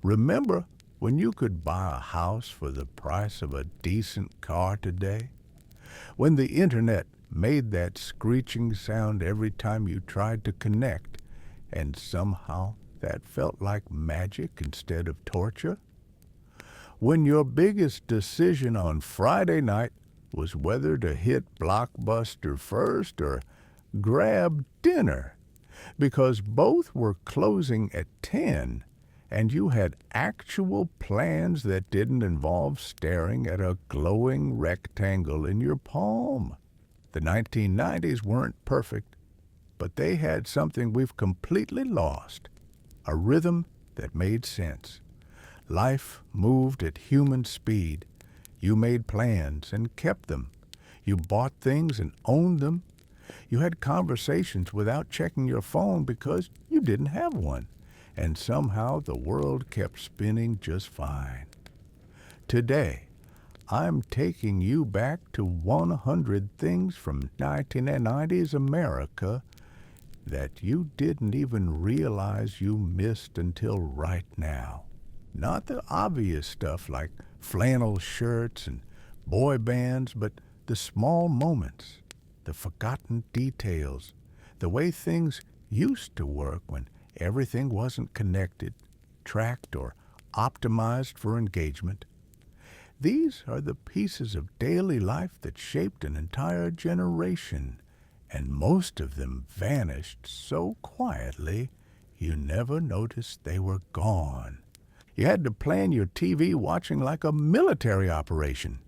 Remember when you could buy a house for the price of a decent car today? When the internet made that screeching sound every time you tried to connect, and somehow that felt like magic instead of torture? When your biggest decision on Friday night was whether to hit Blockbuster first or grab dinner, because both were closing at 10 and you had actual plans that didn't involve staring at a glowing rectangle in your palm. The 1990s weren't perfect, but they had something we've completely lost, a rhythm that made sense. Life moved at human speed. You made plans and kept them. You bought things and owned them. You had conversations without checking your phone because you didn't have one. And somehow the world kept spinning just fine. Today, I'm taking you back to 100 things from 1990s America that you didn't even realize you missed until right now. Not the obvious stuff like flannel shirts and boy bands, but the small moments, the forgotten details, the way things used to work when everything wasn't connected, tracked, or optimized for engagement. These are the pieces of daily life that shaped an entire generation, and most of them vanished so quietly you never noticed they were gone. You had to plan your TV watching like a military operation.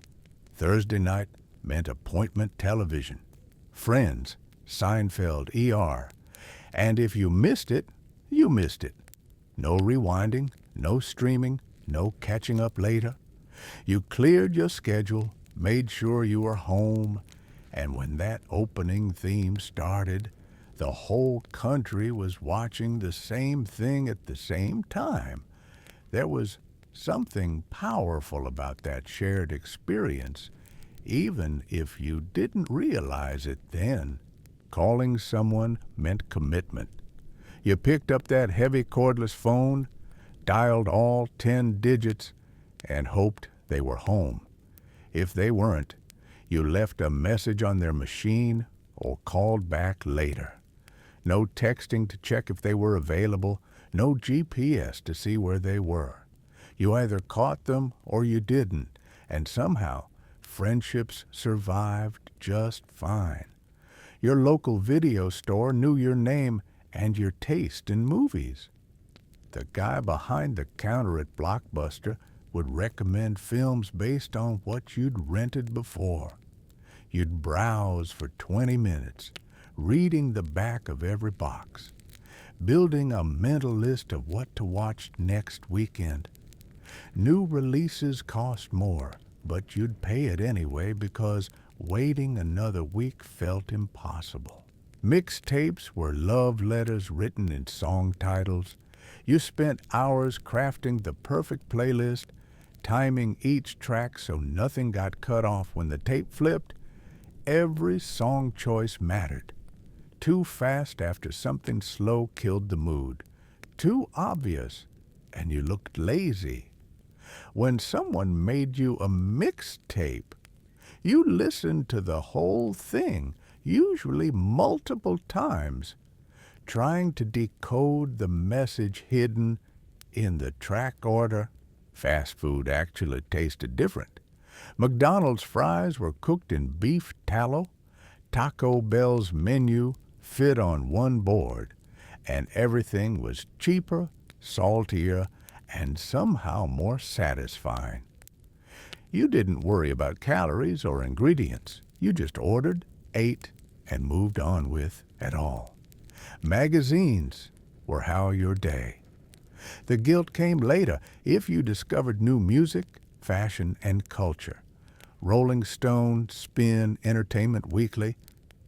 Thursday night meant appointment television, Friends, Seinfeld, ER. And if you missed it, you missed it. No rewinding, no streaming, no catching up later. You cleared your schedule, made sure you were home, and when that opening theme started, the whole country was watching the same thing at the same time. There was something powerful about that shared experience, even if you didn't realize it then. Calling someone meant commitment. You picked up that heavy cordless phone, dialed all 10 digits, and hoped they were home. If they weren't, you left a message on their machine or called back later. No texting to check if they were available, no GPS to see where they were. You either caught them or you didn't, and somehow friendships survived just fine. Your local video store knew your name and your taste in movies. The guy behind the counter at Blockbuster would recommend films based on what you'd rented before. You'd browse for 20 minutes, reading the back of every box, building a mental list of what to watch next weekend. New releases cost more, but you'd pay it anyway because waiting another week felt impossible. Mixtapes were love letters written in song titles. You spent hours crafting the perfect playlist, timing each track so nothing got cut off when the tape flipped. Every song choice mattered. Too fast after something slow killed the mood. Too obvious, and you looked lazy. When someone made you a mixtape, you listened to the whole thing, usually multiple times, trying to decode the message hidden in the track order. Fast food actually tasted different. McDonald's fries were cooked in beef tallow. Taco Bell's menu fit on one board, and everything was cheaper, saltier, and somehow more satisfying. You didn't worry about calories or ingredients. You just ordered, ate, and moved on with it all. Magazines were how your day. The guilt came later if you discovered new music, fashion, and culture. Rolling Stone, Spin, Entertainment Weekly,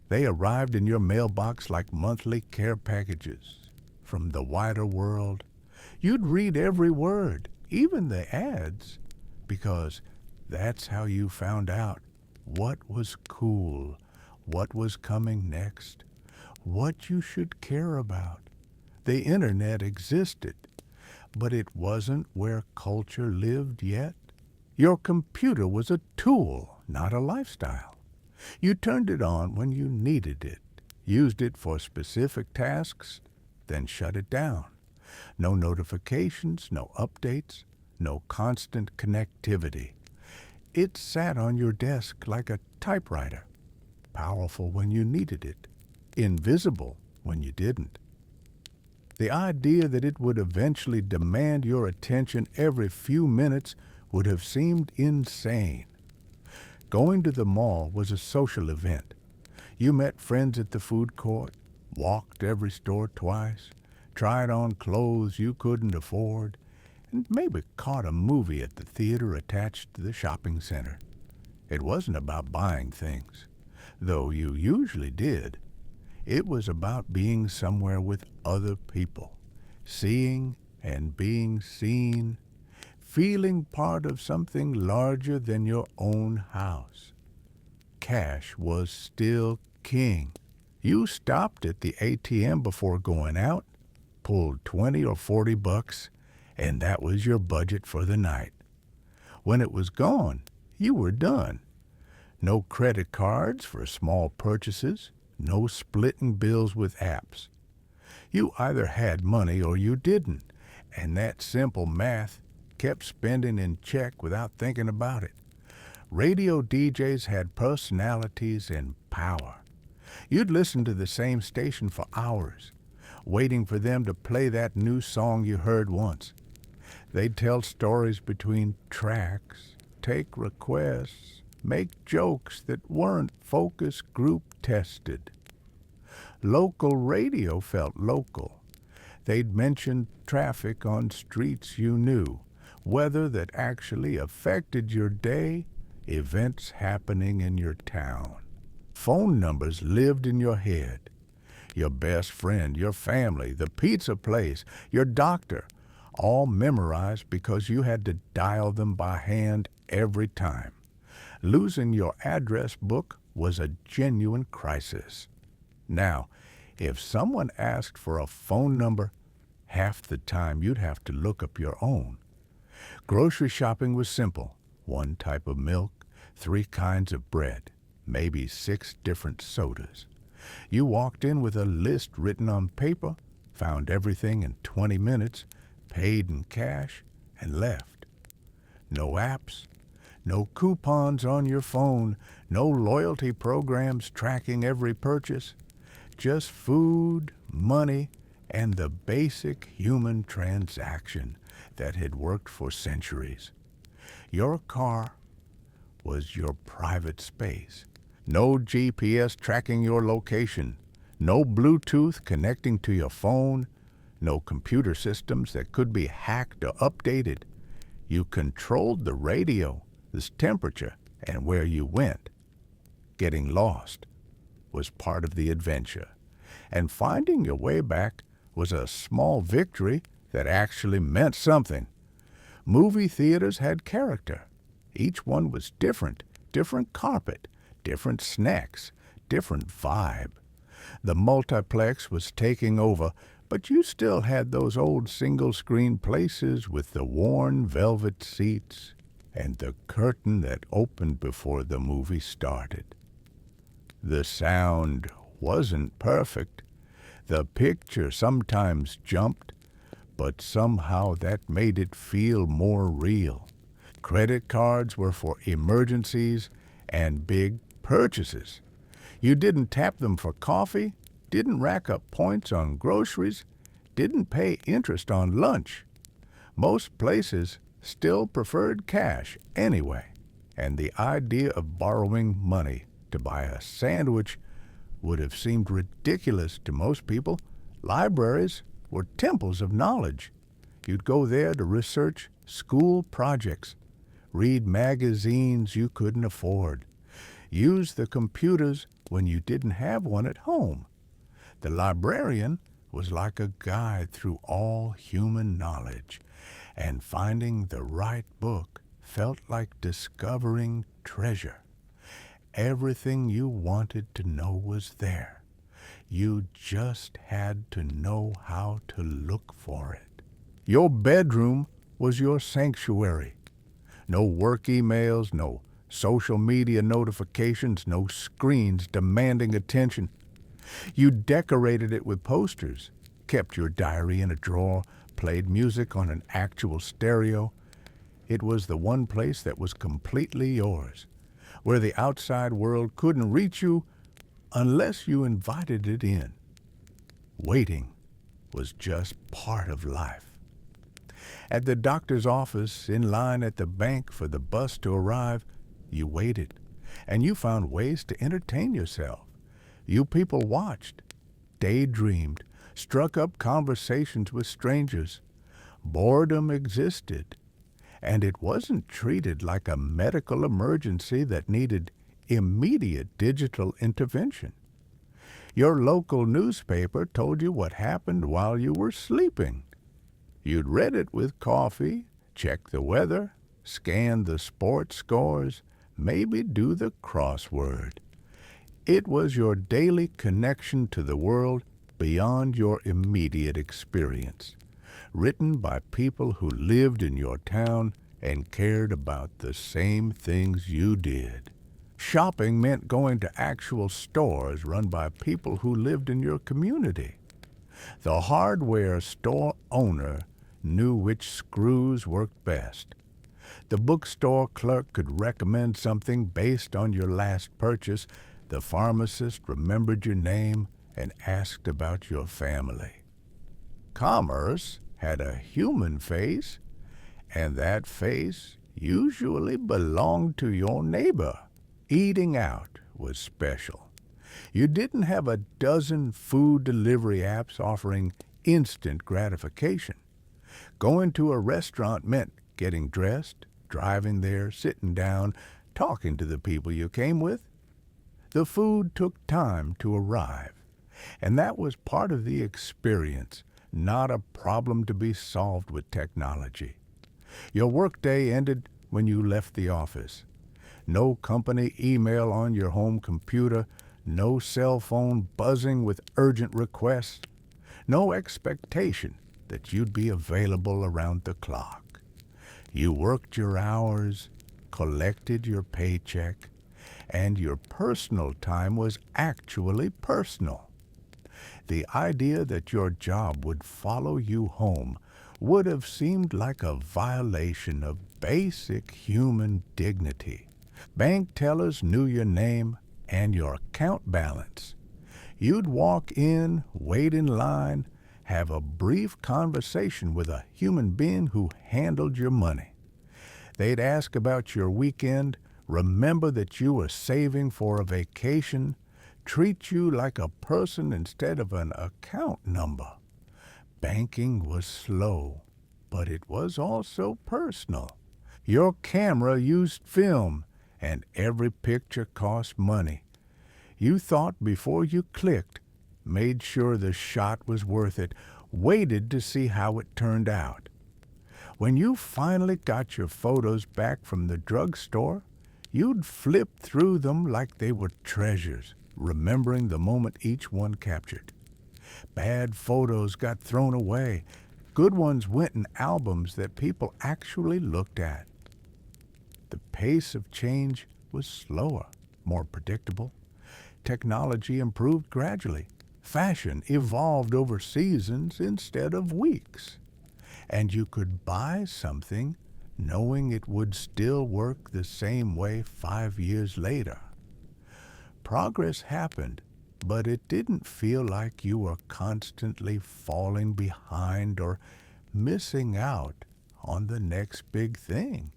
they arrived in your mailbox like monthly care packages from the wider world. You'd read every word, even the ads, because that's how you found out what was cool, what was coming next, what you should care about. The internet existed, but it wasn't where culture lived yet. Your computer was a tool, not a lifestyle. You turned it on when you needed it, used it for specific tasks, then shut it down. No notifications, no updates, no constant connectivity. It sat on your desk like a typewriter, powerful when you needed it, invisible when you didn't. The idea that it would eventually demand your attention every few minutes would have seemed insane. Going to the mall was a social event. You met friends at the food court, walked every store twice, tried on clothes you couldn't afford, and maybe caught a movie at the theater attached to the shopping center. It wasn't about buying things, though you usually did. It was about being somewhere with other people, seeing and being seen, feeling part of something larger than your own house. Cash was still king. You stopped at the ATM before going out, pulled 20 or 40 bucks, and that was your budget for the night. When it was gone, you were done. No credit cards for small purchases, no splitting bills with apps. You either had money or you didn't, and that simple math kept spending in check without thinking about it. Radio DJs had personalities and power. You'd listen to the same station for hours, waiting for them to play that new song you heard once. They'd tell stories between tracks, take requests, make jokes that weren't focus group tested. Local radio felt local. They'd mention traffic on streets you knew, weather that actually affected your day, events happening in your town. Phone numbers lived in your head. Your best friend, your family, the pizza place, your doctor, all memorized because you had to dial them by hand every time. Losing your address book was a genuine crisis. Now, if someone asked for a phone number, half the time you'd have to look up your own. Grocery shopping was simple. One type of milk, 3 kinds of bread, maybe 6 different sodas. You walked in with a list written on paper, found everything in 20 minutes, paid in cash, and left. No apps, no coupons on your phone, no loyalty programs tracking every purchase. Just food, money, and the basic human transaction that had worked for centuries. Your car was your private space. No GPS tracking your location, no Bluetooth connecting to your phone, no computer systems that could be hacked or updated. You controlled the radio, the temperature, and where you went. Getting lost was part of the adventure, and finding your way back was a small victory that actually meant something. Movie theaters had character. Each one was different carpet, different snacks, different vibe. The multiplex was taking over, but you still had those old single-screen places with the worn velvet seats and the curtain that opened before the movie started. The sound wasn't perfect. The picture sometimes jumped, but somehow that made it feel more real. Credit cards were for emergencies and big purchases. You didn't tap them for coffee, didn't rack up points on groceries, didn't pay interest on lunch. Most places still preferred cash anyway, and the idea of borrowing money to buy a sandwich would have seemed ridiculous to most people. Libraries were temples of knowledge. You'd go there to research school projects, read magazines you couldn't afford, use the computers when you didn't have one at home. The librarian was like a guide through all human knowledge, and finding the right book felt like discovering treasure. Everything you wanted to know was there. You just had to know how to look for it. Your bedroom was your sanctuary. No work emails, no social media notifications, no screens demanding attention. You decorated it with posters, kept your diary in a drawer, played music on an actual stereo. It was the one place that was completely yours, where the outside world couldn't reach you unless you invited it in. Waiting was just part of life. At the doctor's office, in line at the bank for the bus to arrive, you waited, and you found ways to entertain yourself. You people watched, daydreamed, struck up conversations with strangers. Boredom existed, and it wasn't treated like a medical emergency that needed immediate digital intervention. Your local newspaper told you what happened while you were sleeping. You'd read it with coffee, check the weather, scan the sports scores, maybe do the crossword. It was your daily connection to the world beyond your immediate experience, written by people who lived in your town and cared about the same things you did. Shopping meant going to actual stores run by people who lived in your community. The hardware store owner knew which screws worked best. The bookstore clerk could recommend something based on your last purchase. The pharmacist remembered your name and asked about your family. Commerce had a human face, and that face usually belonged to your neighbor. Eating out was special. You didn't have a dozen food delivery apps offering instant gratification. Going to a restaurant meant getting dressed, driving there, sitting down, talking to the people you came with. The food took time to arrive, and that was part of the experience, not a problem to be solved with technology. Your workday ended when you left the office. No company email on your home computer, no cell phone buzzing with urgent requests, no expectation that you'd be available around the clock. You worked your hours, collected your paycheck, and your personal time was actually personal. The idea that your job would follow you home would have seemed like a violation of basic human dignity. Bank tellers knew your name and your account balance. You'd walk in, wait in line, have a brief conversation with a human being who handled your money. They'd ask about your weekend, remember that you were saving for a vacation, treat you like a person instead of an account number. Banking was slow, but it was also personal. Your camera used film, and every picture cost money. You thought before you clicked, made sure the shot was worth it, waited to see how it turned out. When you finally got your photos back from the drugstore, you'd flip through them like they were treasures, remembering the moment each one captured. Bad photos got thrown away. Good ones went in albums that people actually looked at. The pace of change was slower, more predictable. Technology improved gradually. Fashion evolved over seasons instead of weeks. And you could buy something knowing it would still work the same way 5 years later. Progress happened, but it didn't feel like you were constantly falling behind or missing out on the next big thing.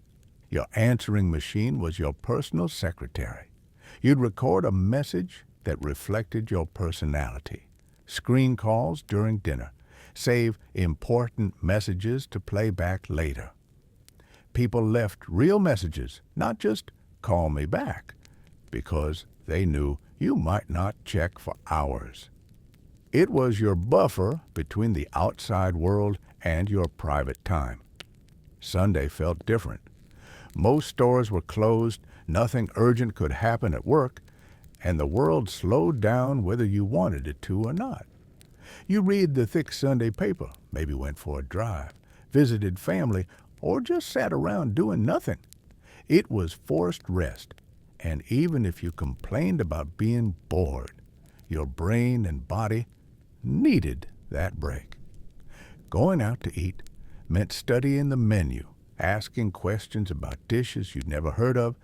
Your answering machine was your personal secretary. You'd record a message that reflected your personality. Screen calls during dinner. Save important messages to play back later. People left real messages, not just call me back, because they knew you might not check for hours. It was your buffer between the outside world and your private time. Sunday felt different. Most stores were closed, nothing urgent could happen at work, and the world slowed down whether you wanted it to or not. You read the thick Sunday paper, maybe went for a drive, visited family, or just sat around doing nothing. It was forced rest, and even if you complained about being bored, your brain and body needed that break. Going out to eat meant studying the menu, asking questions about dishes you'd never heard of,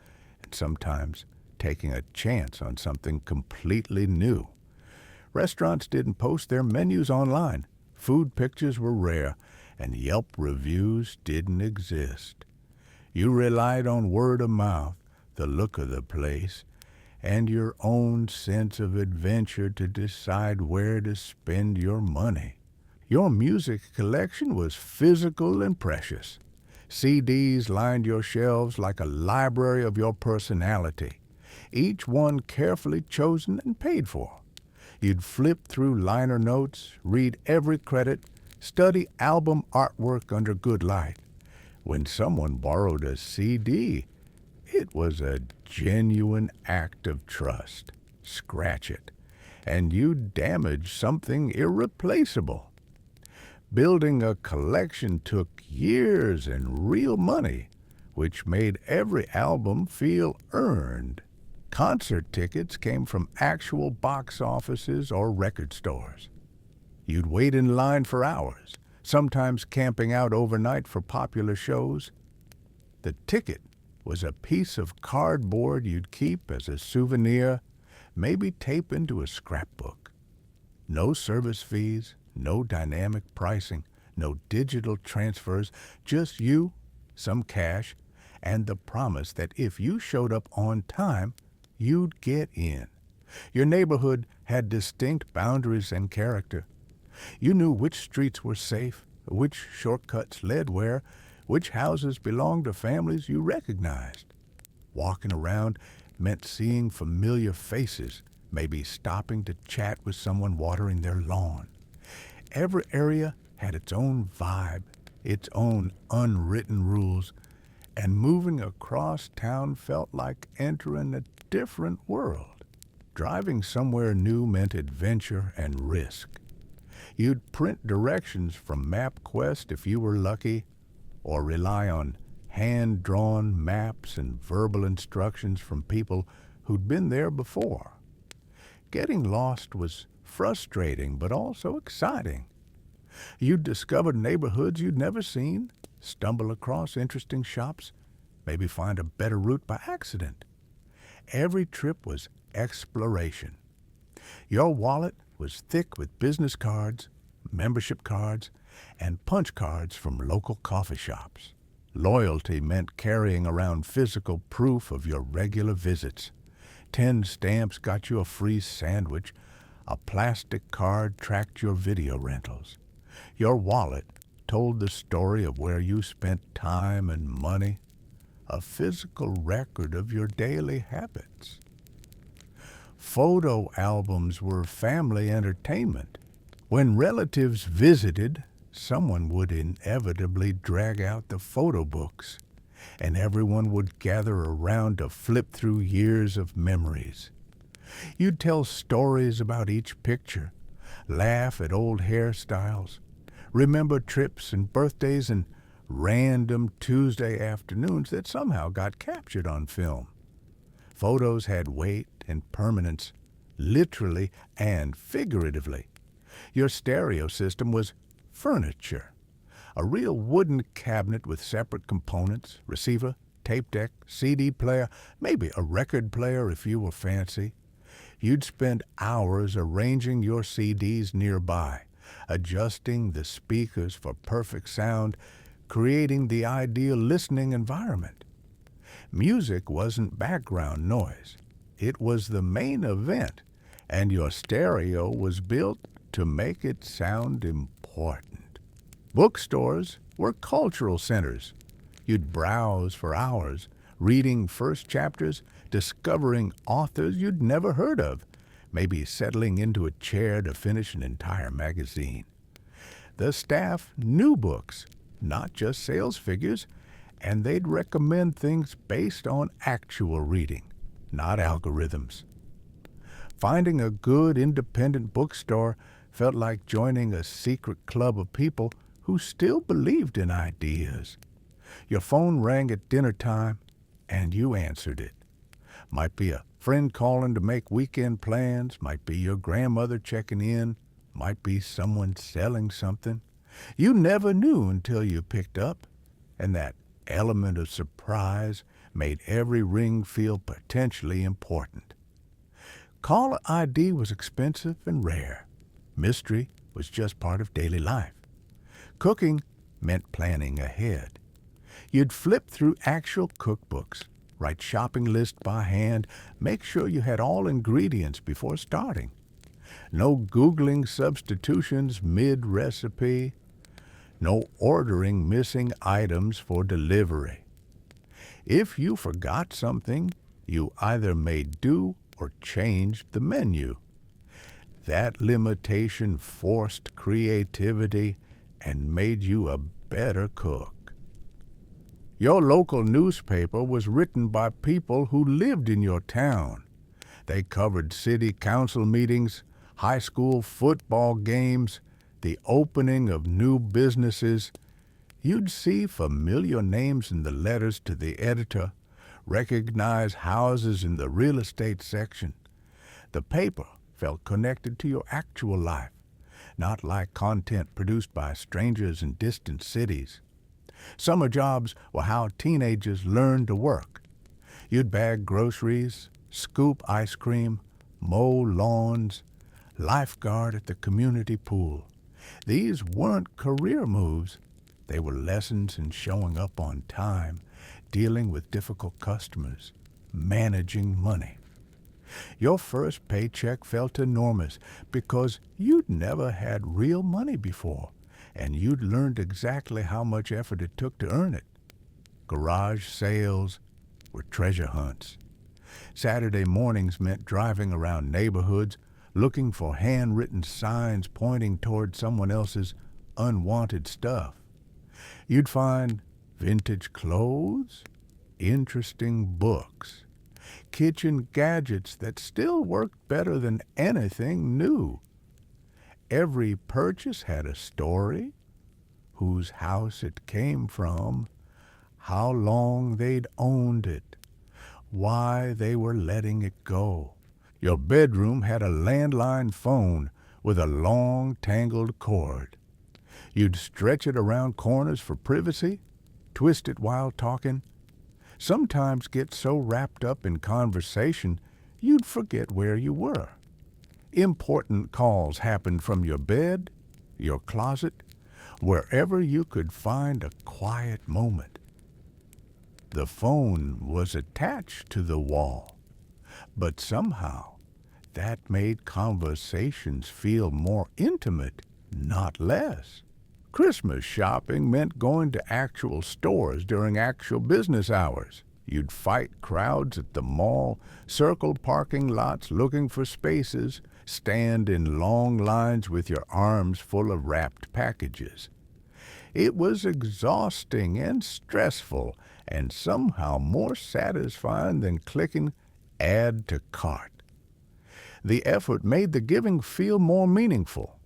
and sometimes taking a chance on something completely new. Restaurants didn't post their menus online. Food pictures were rare, and Yelp reviews didn't exist. You relied on word of mouth, the look of the place, and your own sense of adventure to decide where to spend your money. Your music collection was physical and precious. CDs lined your shelves like a library of your personality, each one carefully chosen and paid for. You'd flip through liner notes, read every credit, study album artwork under good light. When someone borrowed a CD, it was a genuine act of trust. Scratch it, and you'd damage something irreplaceable. Building a collection took years and real money, which made every album feel earned. Concert tickets came from actual box offices or record stores. You'd wait in line for hours, sometimes camping out overnight for popular shows. The ticket was a piece of cardboard you'd keep as a souvenir, maybe tape into a scrapbook. No service fees, no dynamic pricing, no digital transfers, just you, some cash, and the promise that if you showed up on time, you'd get in. Your neighborhood had distinct boundaries and character. You knew which streets were safe, which shortcuts led where, which houses belonged to families you recognized. Walking around meant seeing familiar faces, maybe stopping to chat with someone watering their lawn. Every area had its own vibe, its own unwritten rules, and moving across town felt like entering a different world. Driving somewhere new meant adventure and risk. You'd print directions from MapQuest if you were lucky, or rely on hand-drawn maps and verbal instructions from people who'd been there before. Getting lost was frustrating, but also exciting. You'd discover neighborhoods you'd never seen, stumble across interesting shops, maybe find a better route by accident. Every trip was exploration. Your wallet was thick with business cards, membership cards, and punch cards from local coffee shops. Loyalty meant carrying around physical proof of your regular visits. 10 stamps got you a free sandwich. A plastic card tracked your video rentals. Your wallet told the story of where you spent time and money, a physical record of your daily habits. Photo albums were family entertainment. When relatives visited, someone would inevitably drag out the photo books, and everyone would gather around to flip through years of memories. You'd tell stories about each picture, laugh at old hairstyles, remember trips and birthdays and random Tuesday afternoons that somehow got captured on film. Photos had weight and permanence, literally and figuratively. Your stereo system was furniture, a real wooden cabinet with separate components, receiver, tape deck, CD player, maybe a record player if you were fancy. You'd spend hours arranging your CDs nearby, adjusting the speakers for perfect sound, creating the ideal listening environment. Music wasn't background noise. It was the main event, and your stereo was built to make it sound important. Bookstores were cultural centers. You'd browse for hours, reading first chapters, discovering authors you'd never heard of, maybe settling into a chair to finish an entire magazine. The staff knew books, not just sales figures, and they'd recommend things based on actual reading, not algorithms. Finding a good independent bookstore felt like joining a secret club of people who still believed in ideas. Your phone rang at dinner time, and you answered it. Might be a friend calling to make weekend plans, might be your grandmother checking in, might be someone selling something. You never knew until you picked up, and that element of surprise made every ring feel potentially important. Caller ID was expensive and rare. Mystery was just part of daily life. Cooking meant planning ahead. You'd flip through actual cookbooks, write shopping lists by hand, make sure you had all ingredients before starting. No Googling substitutions mid-recipe. No ordering missing items for delivery. If you forgot something, you either made do or changed the menu. That limitation forced creativity and made you a better cook. Your local newspaper was written by people who lived in your town. They covered city council meetings, high school football games, the opening of new businesses. You'd see familiar names in the letters to the editor, recognize houses in the real estate section. The paper felt connected to your actual life, not like content produced by strangers in distant cities. Summer jobs were how teenagers learned to work. You'd bag groceries, scoop ice cream, mow lawns, lifeguard at the community pool. These weren't career moves. They were lessons in showing up on time, dealing with difficult customers, managing money. Your first paycheck felt enormous because you'd never had real money before, and you'd learned exactly how much effort it took to earn it. Garage sales were treasure hunts. Saturday mornings meant driving around neighborhoods, looking for handwritten signs pointing toward someone else's unwanted stuff. You'd find vintage clothes, interesting books, kitchen gadgets that still worked better than anything new. Every purchase had a story, whose house it came from, how long they'd owned it, why they were letting it go. Your bedroom had a landline phone with a long, tangled cord. You'd stretch it around corners for privacy, twist it while talking, sometimes get so wrapped up in conversation you'd forget where you were. Important calls happened from your bed, your closet, wherever you could find a quiet moment. The phone was attached to the wall, but somehow that made conversations feel more intimate, not less. Christmas shopping meant going to actual stores during actual business hours. You'd fight crowds at the mall, circle parking lots looking for spaces, stand in long lines with your arms full of wrapped packages. It was exhausting and stressful, and somehow more satisfying than clicking add to cart. The effort made the giving feel more meaningful.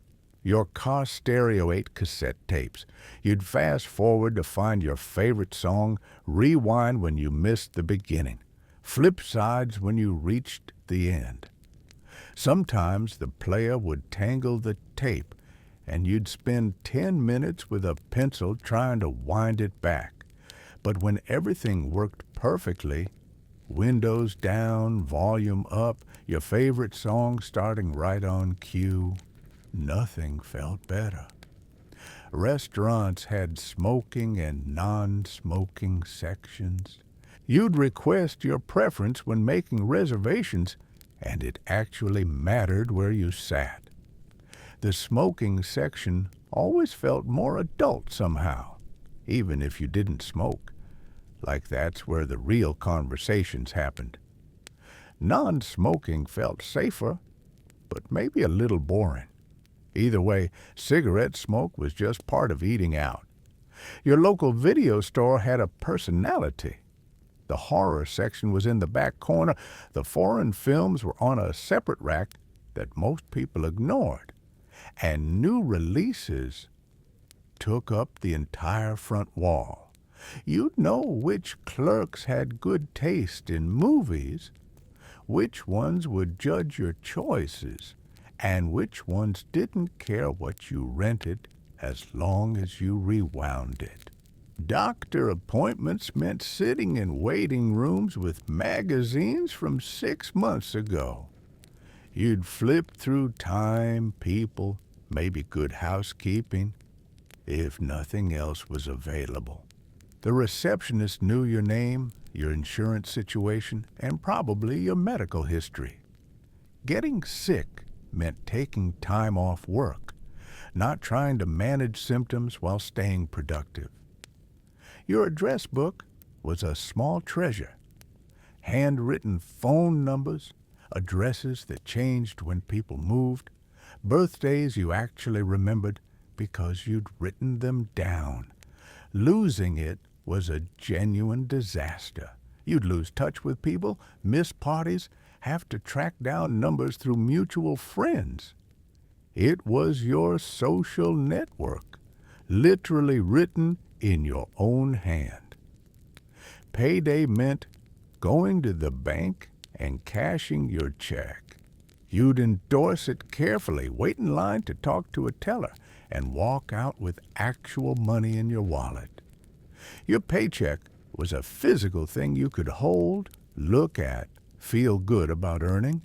Your car stereo ate cassette tapes. You'd fast forward to find your favorite song, rewind when you missed the beginning, flip sides when you reached the end. Sometimes the player would tangle the tape, and you'd spend 10 minutes with a pencil trying to wind it back. But when everything worked perfectly, windows down, volume up, your favorite song starting right on cue, nothing felt better. Restaurants had smoking and non-smoking sections. You'd request your preference when making reservations, and it actually mattered where you sat. The smoking section always felt more adult somehow, even if you didn't smoke, like that's where the real conversations happened. Non-smoking felt safer, but maybe a little boring. Either way, cigarette smoke was just part of eating out. Your local video store had a personality. The horror section was in the back corner. The foreign films were on a separate rack that most people ignored. And new releases took up the entire front wall. You'd know which clerks had good taste in movies, which ones would judge your choices, and which ones didn't care what you rented as long as you rewound it. Doctor appointments meant sitting in waiting rooms with magazines from 6 months ago. You'd flip through Time, People, maybe Good Housekeeping, if nothing else was available. The receptionist knew your name, your insurance situation, and probably your medical history. Getting sick meant taking time off work, not trying to manage symptoms while staying productive. Your address book was a small treasure. Handwritten phone numbers, addresses that changed when people moved, birthdays you actually remembered because you'd written them down. Losing it was a genuine disaster. You'd lose touch with people, miss parties, have to track down numbers through mutual friends. It was your social network, literally written in your own hand. Payday meant going to the bank and cashing your check. You'd endorse it carefully, wait in line to talk to a teller, and walk out with actual money in your wallet. Your paycheck was a physical thing you could hold, look at, feel good about earning.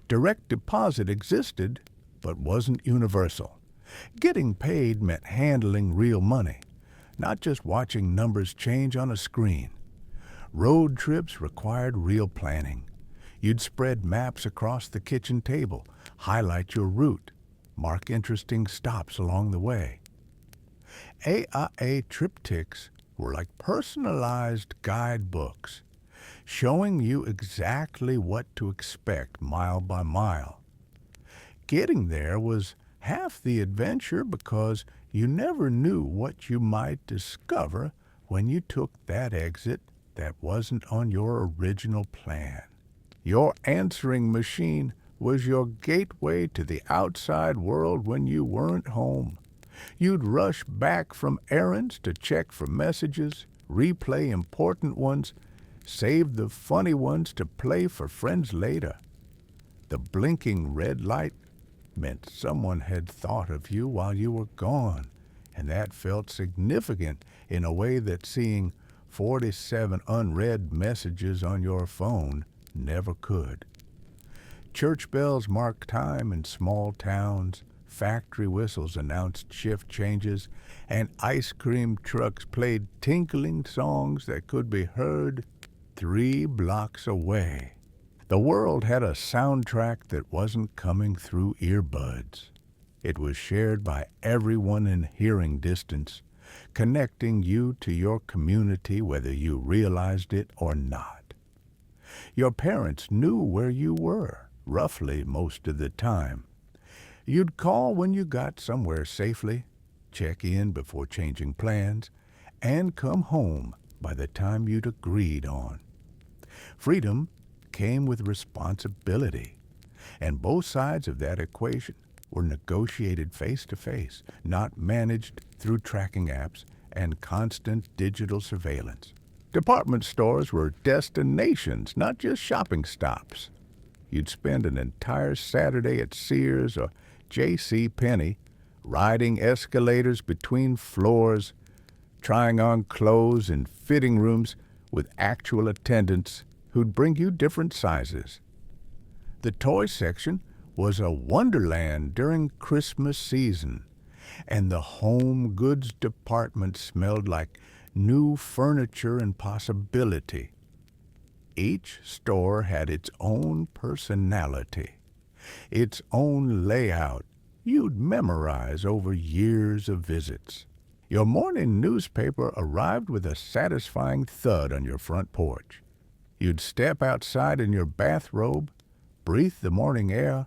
Direct deposit existed, but wasn't universal. Getting paid meant handling real money, not just watching numbers change on a screen. Road trips required real planning. You'd spread maps across the kitchen table, highlight your route, mark interesting stops along the way. AIA triptychs were like personalized guidebooks, showing you exactly what to expect mile by mile. Getting there was half the adventure because you never knew what you might discover when you took that exit that wasn't on your original plan. Your answering machine was your gateway to the outside world when you weren't home. You'd rush back from errands to check for messages, replay important ones, save the funny ones to play for friends later. The blinking red light meant someone had thought of you while you were gone, and that felt significant in a way that seeing 47 unread messages on your phone never could. Church bells marked time in small towns, factory whistles announced shift changes, and ice cream trucks played tinkling songs that could be heard 3 blocks away. The world had a soundtrack that wasn't coming through earbuds. It was shared by everyone in hearing distance, connecting you to your community whether you realized it or not. Your parents knew where you were, roughly most of the time. You'd call when you got somewhere safely, check in before changing plans, and come home by the time you'd agreed on. Freedom came with responsibility, and both sides of that equation were negotiated face-to-face, not managed through tracking apps and constant digital surveillance. Department stores were destinations, not just shopping stops. You'd spend an entire Saturday at Sears or J.C. Penney, riding escalators between floors, trying on clothes in fitting rooms with actual attendants who'd bring you different sizes. The toy section was a wonderland during Christmas season, and the home goods department smelled like new furniture and possibility. Each store had its own personality, its own layout you'd memorize over years of visits. Your morning newspaper arrived with a satisfying thud on your front porch. You'd step outside in your bathrobe, breathe the morning air,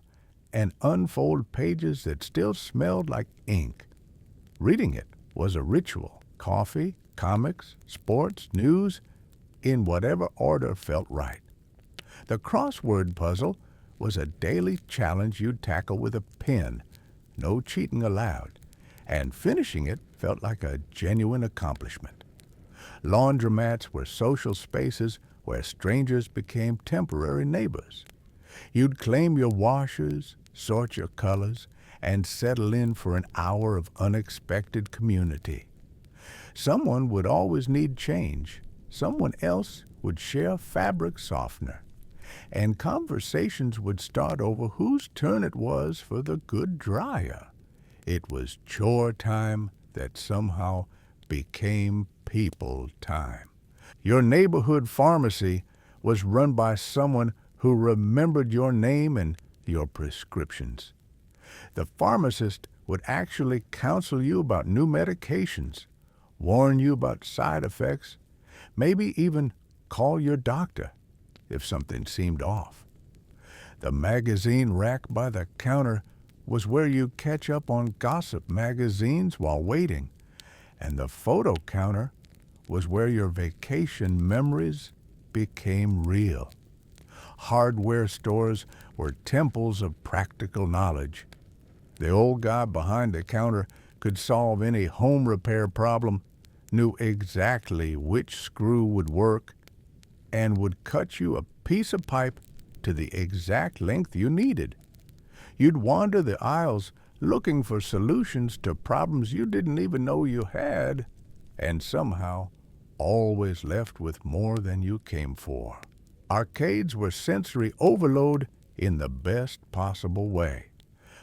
and unfold pages that still smelled like ink. Reading it was a ritual. Coffee, comics, sports, news, in whatever order felt right. The crossword puzzle was a daily challenge you'd tackle with a pen, no cheating allowed, and finishing it felt like a genuine accomplishment. Laundromats were social spaces where strangers became temporary neighbors. You'd claim your washers, sort your colors, and settle in for an hour of unexpected community. Someone would always need change. Someone else would share fabric softener. And conversations would start over whose turn it was for the good dryer. It was chore time that somehow became people time. Your neighborhood pharmacy was run by someone who remembered your name and your prescriptions. The pharmacist would actually counsel you about new medications, warn you about side effects, maybe even call your doctor if something seemed off. The magazine rack by the counter was where you catch up on gossip magazines while waiting, and the photo counter was where your vacation memories became real. Hardware stores were temples of practical knowledge. The old guy behind the counter could solve any home repair problem, knew exactly which screw would work, and would cut you a piece of pipe to the exact length you needed. You'd wander the aisles looking for solutions to problems you didn't even know you had, and somehow always left with more than you came for. Arcades were sensory overload in the best possible way.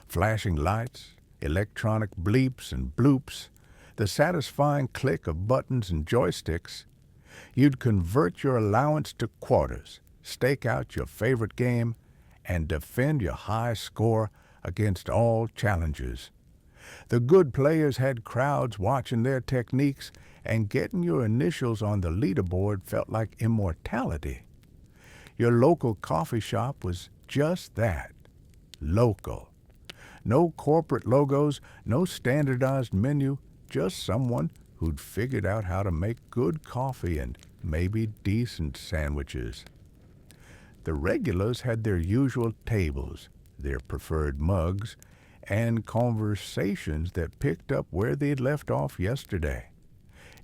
Flashing lights, electronic bleeps and bloops, the satisfying click of buttons and joysticks. You'd convert your allowance to quarters, stake out your favorite game, and defend your high score against all challengers. The good players had crowds watching their techniques, and getting your initials on the leaderboard felt like immortality. Your local coffee shop was just that, local. No corporate logos, no standardized menu, just someone who'd figured out how to make good coffee and maybe decent sandwiches. The regulars had their usual tables, their preferred mugs, and conversations that picked up where they'd left off yesterday.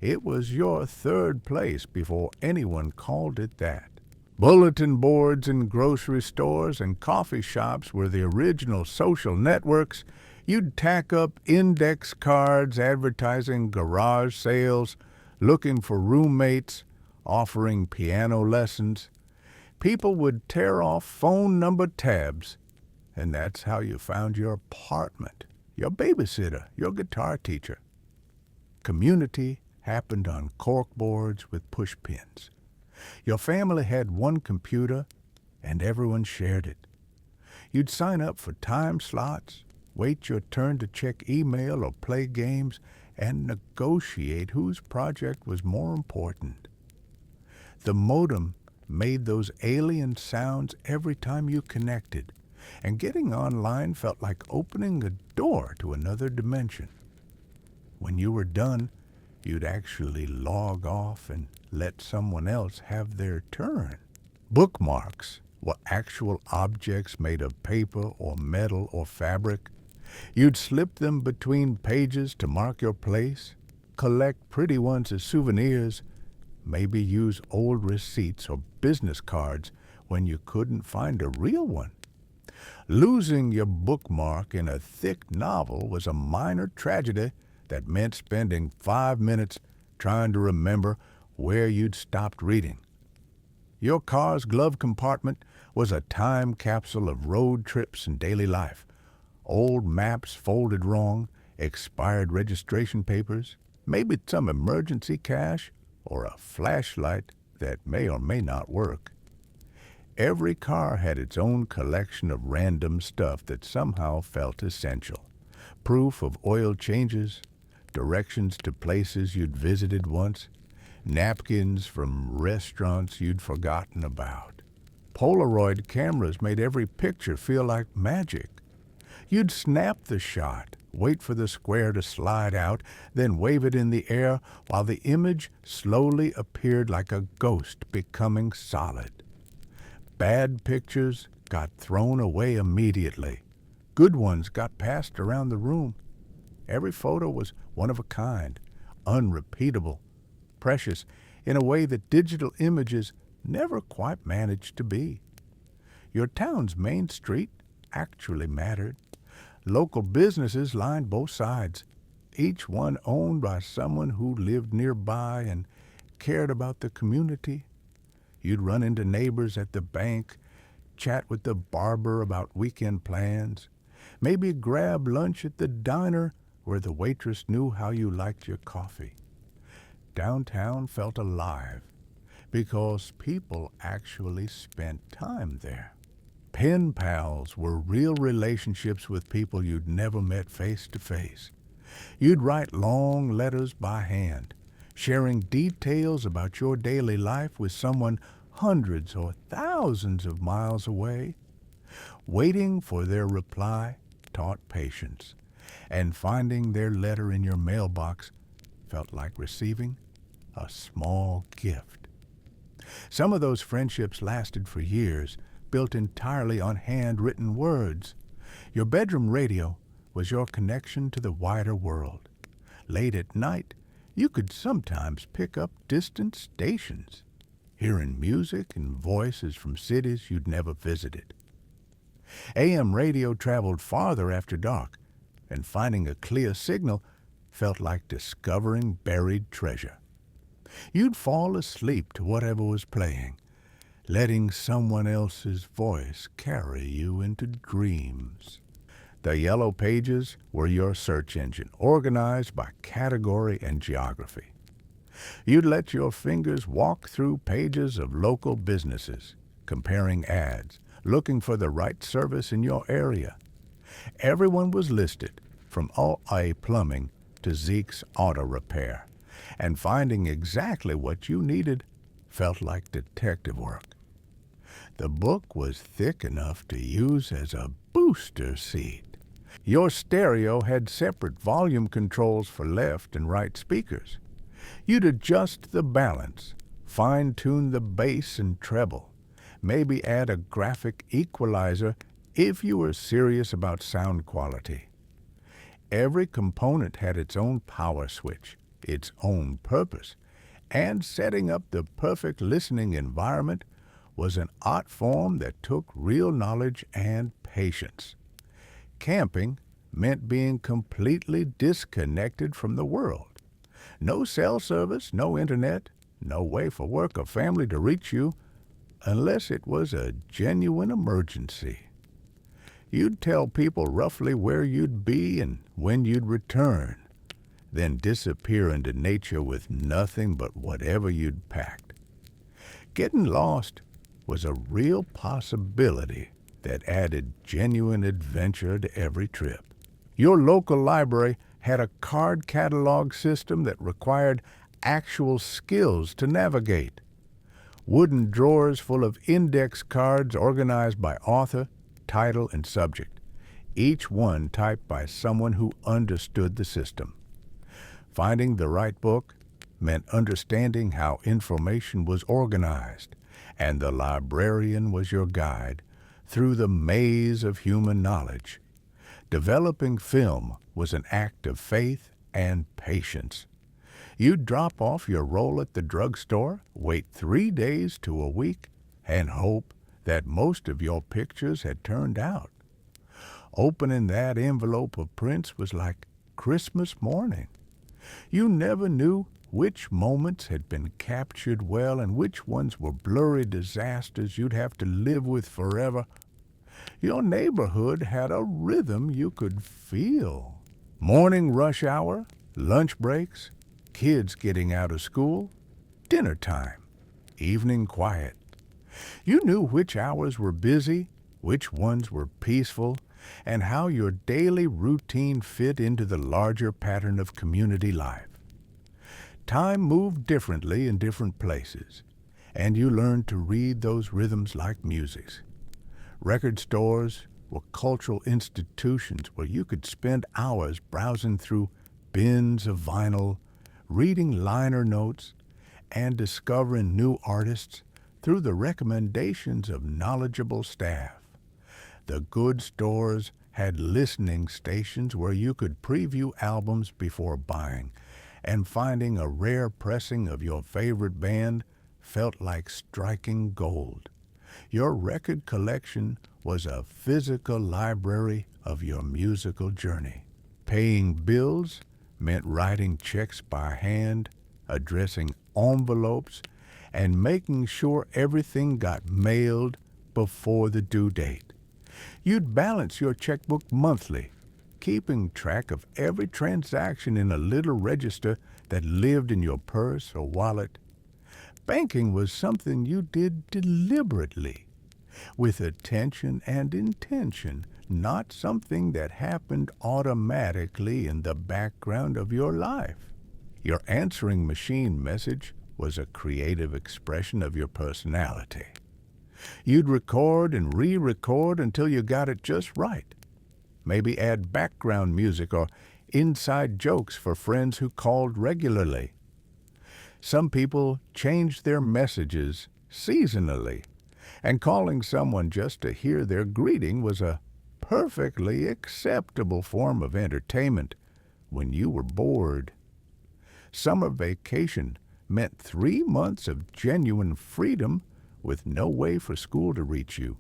It was your third place before anyone called it that. Bulletin boards in grocery stores and coffee shops were the original social networks. You'd tack up index cards advertising garage sales, looking for roommates, offering piano lessons. People would tear off phone number tabs, and that's how you found your apartment, your babysitter, your guitar teacher. Community happened on corkboards with push pins. Your family had one computer, and everyone shared it. You'd sign up for time slots, wait your turn to check email or play games, and negotiate whose project was more important. The modem made those alien sounds every time you connected, and getting online felt like opening a door to another dimension. When you were done, you'd actually log off and let someone else have their turn. Bookmarks were actual objects made of paper or metal or fabric. You'd slip them between pages to mark your place, collect pretty ones as souvenirs, maybe use old receipts or business cards when you couldn't find a real one. Losing your bookmark in a thick novel was a minor tragedy that meant spending 5 minutes trying to remember where you'd stopped reading. Your car's glove compartment was a time capsule of road trips and daily life. Old maps folded wrong, expired registration papers, maybe some emergency cash, or a flashlight that may or may not work. Every car had its own collection of random stuff that somehow felt essential. Proof of oil changes, directions to places you'd visited once, napkins from restaurants you'd forgotten about. Polaroid cameras made every picture feel like magic. You'd snap the shot, wait for the square to slide out, then wave it in the air while the image slowly appeared like a ghost becoming solid. Bad pictures got thrown away immediately. Good ones got passed around the room. Every photo was one of a kind, unrepeatable, precious in a way that digital images never quite managed to be. Your town's main street actually mattered. Local businesses lined both sides, each one owned by someone who lived nearby and cared about the community. You'd run into neighbors at the bank, chat with the barber about weekend plans, maybe grab lunch at the diner where the waitress knew how you liked your coffee. Downtown felt alive because people actually spent time there. Pen pals were real relationships with people you'd never met face to face. You'd write long letters by hand, sharing details about your daily life with someone hundreds or thousands of miles away. Waiting for their reply taught patience, and finding their letter in your mailbox felt like receiving a small gift. Some of those friendships lasted for years, built entirely on handwritten words. Your bedroom radio was your connection to the wider world. Late at night, you could sometimes pick up distant stations, hearing music and voices from cities you'd never visited. AM radio traveled farther after dark, and finding a clear signal felt like discovering buried treasure. You'd fall asleep to whatever was playing, letting someone else's voice carry you into dreams. The yellow pages were your search engine, organized by category and geography. You'd let your fingers walk through pages of local businesses, comparing ads, looking for the right service in your area. Everyone was listed, from OA Plumbing to Zeke's Auto Repair, and finding exactly what you needed felt like detective work. The book was thick enough to use as a booster seat. Your stereo had separate volume controls for left and right speakers. You'd adjust the balance, fine-tune the bass and treble, maybe add a graphic equalizer if you were serious about sound quality. Every component had its own power switch, its own purpose, and setting up the perfect listening environment was an art form that took real knowledge and patience. Camping meant being completely disconnected from the world. No cell service, no internet, no way for work or family to reach you unless it was a genuine emergency. You'd tell people roughly where you'd be and when you'd return, then disappear into nature with nothing but whatever you'd packed. Getting lost was a real possibility that added genuine adventure to every trip. Your local library had a card catalog system that required actual skills to navigate. Wooden drawers full of index cards organized by author, title, and subject, each one typed by someone who understood the system. Finding the right book meant understanding how information was organized, and the librarian was your guide through the maze of human knowledge. Developing film was an act of faith and patience. You'd drop off your roll at the drugstore, wait 3 days to a week, and hope that most of your pictures had turned out. Opening that envelope of prints was like Christmas morning. You never knew which moments had been captured well and which ones were blurry disasters you'd have to live with forever. Your neighborhood had a rhythm you could feel. Morning rush hour, lunch breaks, kids getting out of school, dinner time, evening quiet. You knew which hours were busy, which ones were peaceful, and how your daily routine fit into the larger pattern of community life. Time moved differently in different places, and you learned to read those rhythms like music. Record stores were cultural institutions where you could spend hours browsing through bins of vinyl, reading liner notes, and discovering new artists through the recommendations of knowledgeable staff. The good stores had listening stations where you could preview albums before buying, and finding a rare pressing of your favorite band felt like striking gold. Your record collection was a physical library of your musical journey. Paying bills meant writing checks by hand, addressing envelopes, and making sure everything got mailed before the due date. You'd balance your checkbook monthly, keeping track of every transaction in a little register that lived in your purse or wallet. Banking was something you did deliberately, with attention and intention, not something that happened automatically in the background of your life. Your answering machine message was a creative expression of your personality. You'd record and re-record until you got it just right. Maybe add background music or inside jokes for friends who called regularly. Some people changed their messages seasonally, and calling someone just to hear their greeting was a perfectly acceptable form of entertainment when you were bored. Summer vacation meant 3 months of genuine freedom with no way for school to reach you,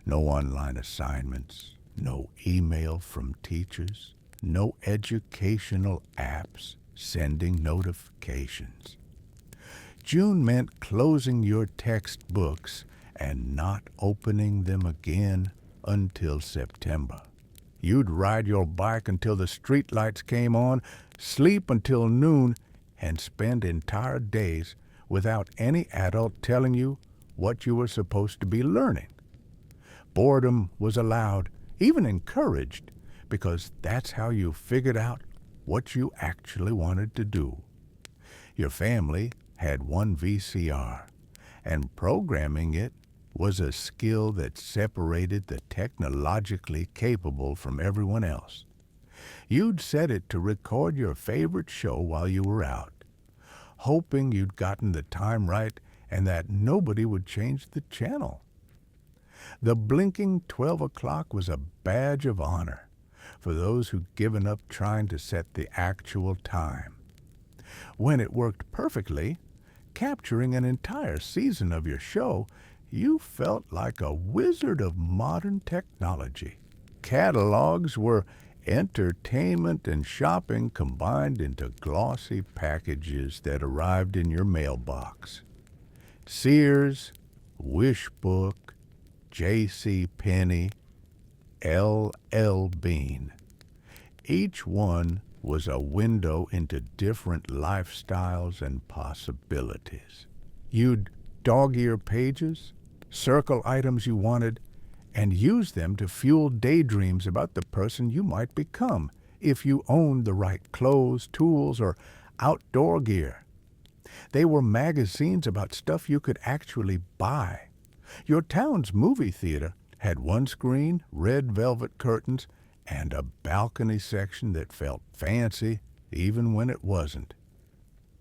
no online assignments, no email from teachers, no educational apps sending notifications. June meant closing your textbooks and not opening them again until September. You'd ride your bike until the streetlights came on, sleep until noon, and spend entire days without any adult telling you what you were supposed to be learning. Boredom was allowed, even encouraged, because that's how you figured out what you actually wanted to do. Your family had one VCR, and programming it was a skill that separated the technologically capable from everyone else. You'd set it to record your favorite show while you were out, hoping you'd gotten the time right and that nobody would change the channel. The blinking 12 o'clock was a badge of honor for those who'd given up trying to set the actual time. When it worked perfectly, capturing an entire season of your show, you felt like a wizard of modern technology. Catalogs were entertainment and shopping combined into glossy packages that arrived in your mailbox. Sears, Wishbook, J.C. Penney, L.L. Bean. Each one was a window into different lifestyles and possibilities. You'd dog-ear pages, circle items you wanted, and use them to fuel daydreams about the person you might become if you owned the right clothes, tools, or outdoor gear. They were magazines about stuff you could actually buy. Your town's movie theater had one screen, red velvet curtains, and a balcony section that felt fancy even when it wasn't.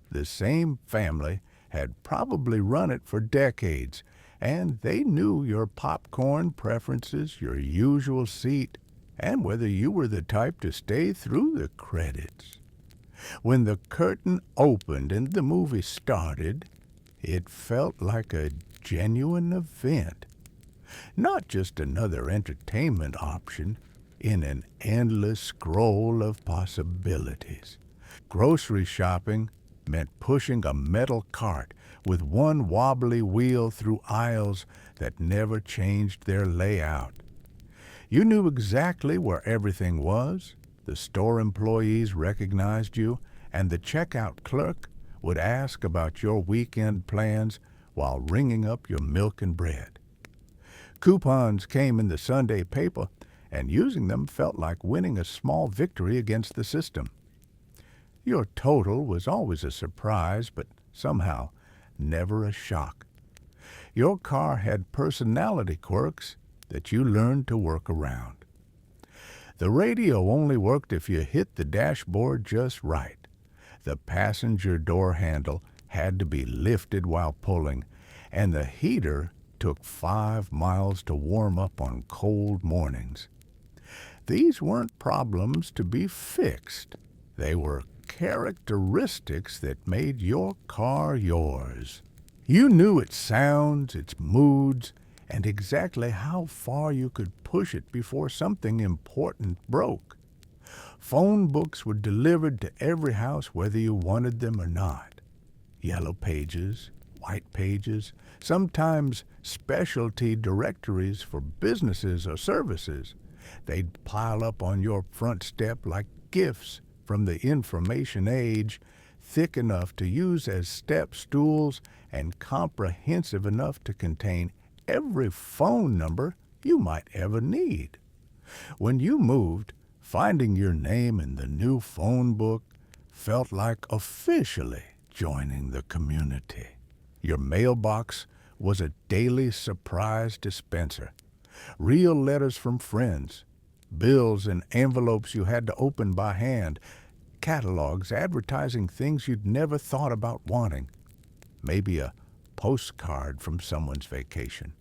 The same family had probably run it for decades, and they knew your popcorn preferences, your usual seat, and whether you were the type to stay through the credits. When the curtain opened and the movie started, it felt like a genuine event, not just another entertainment option in an endless scroll of possibilities. Grocery shopping meant pushing a metal cart with one wobbly wheel through aisles that never changed their layout. You knew exactly where everything was, the store employees recognized you, and the checkout clerk would ask about your weekend plans while ringing up your milk and bread. Coupons came in the Sunday paper, and using them felt like winning a small victory against the system. Your total was always a surprise, but somehow never a shock. Your car had personality quirks that you learned to work around. The radio only worked if you hit the dashboard just right. The passenger door handle had to be lifted while pulling, and the heater took 5 miles to warm up on cold mornings. These weren't problems to be fixed. They were characteristics that made your car yours. You knew its sounds, its moods, and exactly how far you could push it before something important broke. Phone books were delivered to every house whether you wanted them or not. Yellow pages, white pages, sometimes specialty directories for businesses or services. They'd pile up on your front step like gifts from the information age, thick enough to use as step stools and comprehensive enough to contain every phone number you might ever need. When you moved, finding your name in the new phone book felt like officially joining the community. Your mailbox was a daily surprise dispenser. Real letters from friends, bills and envelopes you had to open by hand, catalogs advertising things you'd never thought about wanting, maybe a postcard from someone's vacation.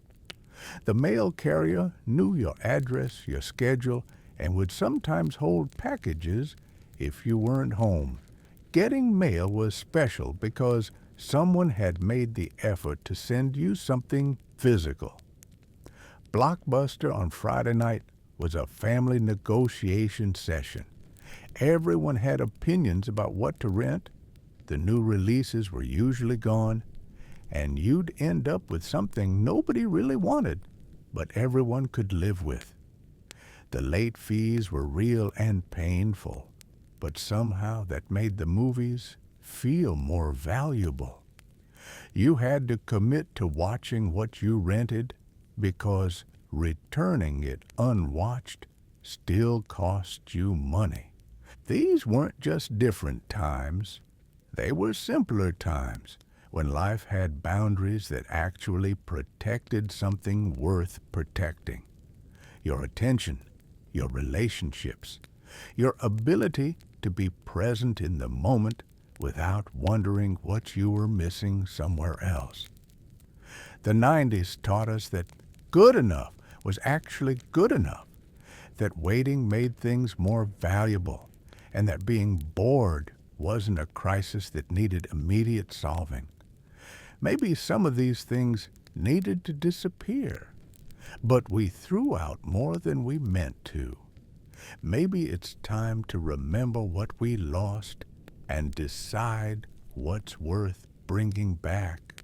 The mail carrier knew your address, your schedule, and would sometimes hold packages if you weren't home. Getting mail was special because someone had made the effort to send you something physical. Blockbuster on Friday night was a family negotiation session. Everyone had opinions about what to rent. The new releases were usually gone, and you'd end up with something nobody really wanted, but everyone could live with. The late fees were real and painful, but somehow that made the movies feel more valuable. You had to commit to watching what you rented because returning it unwatched still cost you money. These weren't just different times. They were simpler times when life had boundaries that actually protected something worth protecting. Your attention, your relationships, your ability to be present in the moment without wondering what you were missing somewhere else. The 90s taught us that good enough was actually good enough, that waiting made things more valuable, and that being bored wasn't a crisis that needed immediate solving. Maybe some of these things needed to disappear, but we threw out more than we meant to. Maybe it's time to remember what we lost and decide what's worth bringing back.